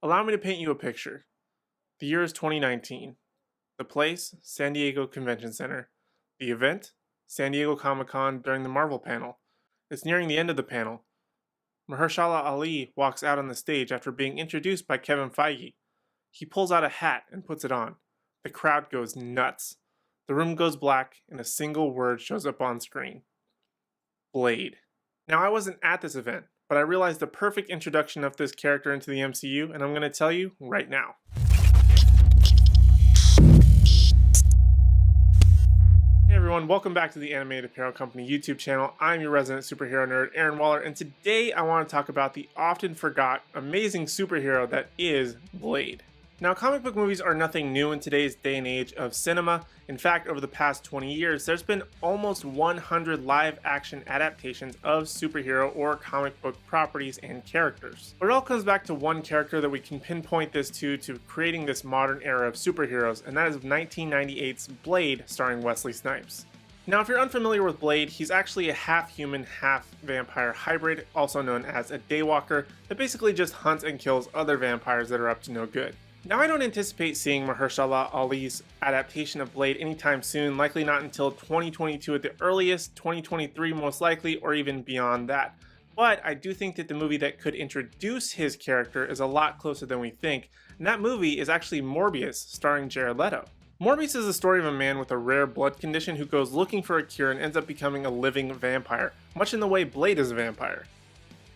Allow me to paint you a picture. The year is 2019. The place, San Diego Convention Center. The event, San Diego Comic-Con during the Marvel panel. It's nearing the end of the panel. Mahershala Ali walks out on the stage after being introduced by Kevin Feige. He pulls out a hat and puts it on. The crowd goes nuts. The room goes black and a single word shows up on screen. Blade. Now, I wasn't at this event, but I realized the perfect introduction of this character into the MCU, and I'm going to tell you right now. Hey everyone, welcome back to the Animated Apparel Company YouTube channel. I'm your resident superhero nerd, Aaron Waller, and today I want to talk about the often forgot amazing superhero that is Blade. Now, comic book movies are nothing new in today's day and age of cinema. In fact, over the past 20 years, there's been almost 100 live-action adaptations of superhero or comic book properties and characters. But it all comes back to one character that we can pinpoint this to creating this modern era of superheroes, and that is 1998's Blade, starring Wesley Snipes. Now, if you're unfamiliar with Blade, he's actually a half-human, half-vampire hybrid, also known as a daywalker, that basically just hunts and kills other vampires that are up to no good. Now, I don't anticipate seeing Mahershala Ali's adaptation of Blade anytime soon, likely not until 2022 at the earliest, 2023 most likely, or even beyond that. But I do think that the movie that could introduce his character is a lot closer than we think, and that movie is actually Morbius, starring Jared Leto. Morbius is the story of a man with a rare blood condition who goes looking for a cure and ends up becoming a living vampire, much in the way Blade is a vampire.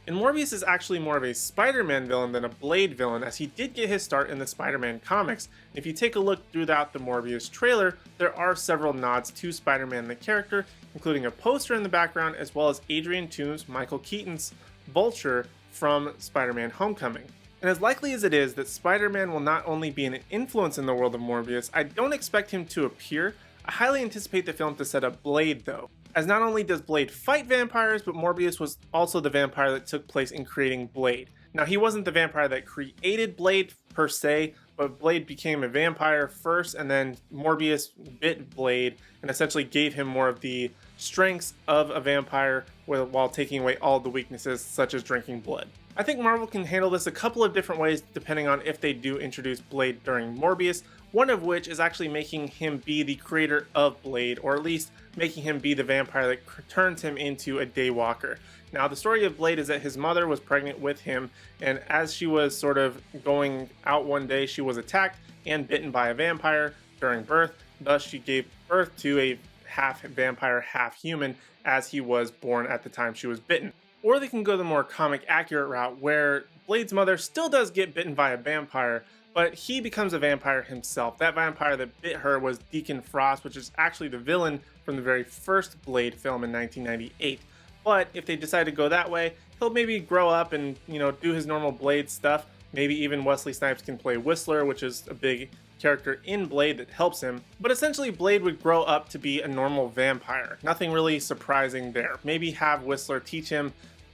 And Morbius is actually more of a Spider-Man villain than a Blade villain, as he did get his start in the Spider-Man comics. If you take a look throughout the Morbius trailer, there are several nods to Spider-Man the character, including a poster in the background, as well as Adrian Toomes, Michael Keaton's Vulture from Spider-Man Homecoming. And as likely as it is that Spider-Man will not only be an influence in the world of Morbius, I don't expect him to appear. I highly anticipate the film to set up Blade though, as not only does Blade fight vampires, but Morbius was also the vampire that took place in creating Blade. Now, he wasn't the vampire that created Blade per se, but Blade became a vampire first, and then Morbius bit Blade and essentially gave him more of the strengths of a vampire while taking away all the weaknesses, such as drinking blood. I think Marvel can handle this a couple of different ways depending on if they do introduce Blade during Morbius, one of which is actually making him be the creator of Blade, or at least making him be the vampire that turns him into a daywalker. Now, the story of Blade is that his mother was pregnant with him, and as she was sort of going out one day, she was attacked and bitten by a vampire during birth. Thus, she gave birth to a half vampire, half human, as he was born at the time she was bitten. Or they can go the more comic accurate route, where Blade's mother still does get bitten by a vampire, but he becomes a vampire himself. That vampire that bit her was Deacon Frost, which is actually the villain from the very first Blade film in 1998. But if they decide to go that way, he'll maybe grow up and, do his normal Blade stuff. Maybe even Wesley Snipes can play Whistler, which is a big character in Blade that helps him. But essentially, Blade would grow up to be a normal vampire. Nothing really surprising there. Maybe have Whistler teach him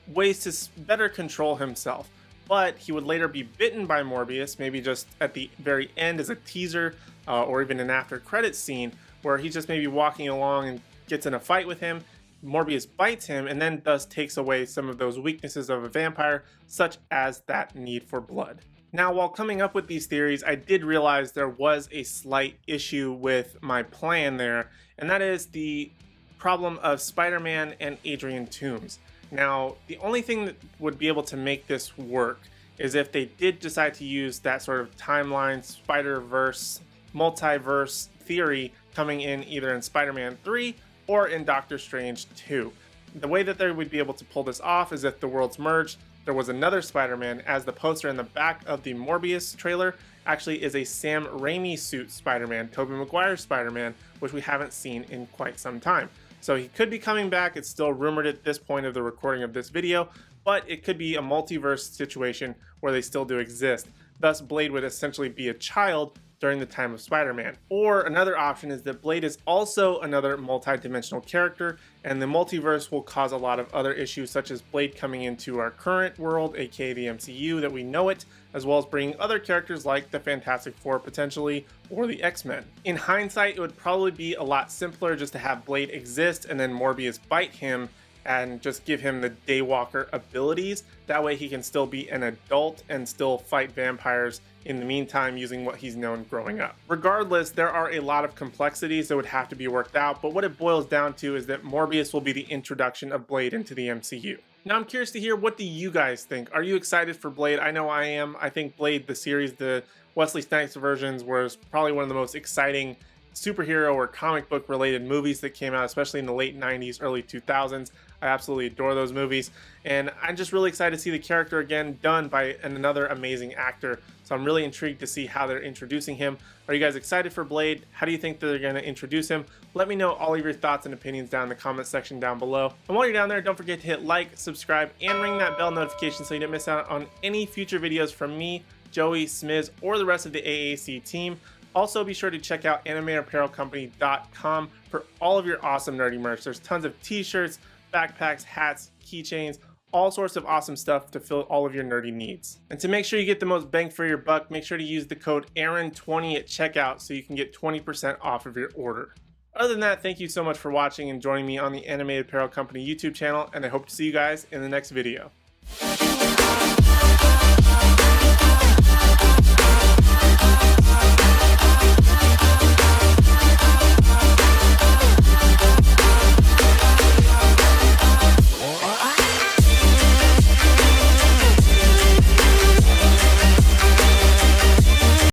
ways to better control himself. But he would later be bitten by Morbius, maybe just at the very end as a teaser, or even an after credits scene, where he's just maybe walking along and gets in a fight with him. Morbius bites him and then thus takes away some of those weaknesses of a vampire, such as that need for blood. Now, while coming up with these theories, I did realize there was a slight issue with my plan there, and that is the problem of Spider-Man and Adrian Toomes. Now, the only thing that would be able to make this work is if they did decide to use that sort of timeline, Spider-Verse, multiverse theory coming in either in Spider-Man 3 or in Doctor Strange 2. The way that they would be able to pull this off is if the worlds merged, there was another Spider-Man, as the poster in the back of the Morbius trailer actually is a Sam Raimi suit Spider-Man, Tobey Maguire's Spider-Man, which we haven't seen in quite some time. So he could be coming back. It's still rumored at this point of the recording of this video, but it could be a multiverse situation where they still do exist. Thus, Blade would essentially be a child during the time of Spider-Man. Or another option is that Blade is also another multi-dimensional character, and the multiverse will cause a lot of other issues, such as Blade coming into our current world, aka the MCU that we know it, as well as bringing other characters like the Fantastic Four potentially, or the X-Men. In hindsight, it would probably be a lot simpler just to have Blade exist and then Morbius bite him and just give him the Daywalker abilities. That way he can still be an adult and still fight vampires in the meantime using what he's known growing up. Regardless, there are a lot of complexities that would have to be worked out, but what it boils down to is that Morbius will be the introduction of Blade into the MCU. Now I'm curious to hear, what do you guys think? Are you excited for Blade? I know I am. I think Blade, the series, the Wesley Snipes versions, was probably one of the most exciting superhero or comic book related movies that came out, especially in the late 90s, early 2000s. I absolutely adore those movies, and I'm just really excited to see the character again done by another amazing actor. So I'm really intrigued to see how they're introducing him. Are you guys excited for Blade? How do you think they're going to introduce him? Let me know all of your thoughts and opinions down in the comment section down below. And while you're down there, don't forget to hit like, subscribe, and ring that bell notification so you don't miss out on any future videos from me, Joey, Smiz, or the rest of the AAC team. Also, be sure to check out animeapparelcompany.com for all of your awesome nerdy merch. There's tons of t-shirts, backpacks, hats, keychains, all sorts of awesome stuff to fill all of your nerdy needs. And to make sure you get the most bang for your buck, make sure to use the code Aaron20 at checkout so you can get 20% off of your order. Other than that, thank you so much for watching and joining me on the Animated Apparel Company YouTube channel, and I hope to see you guys in the next video.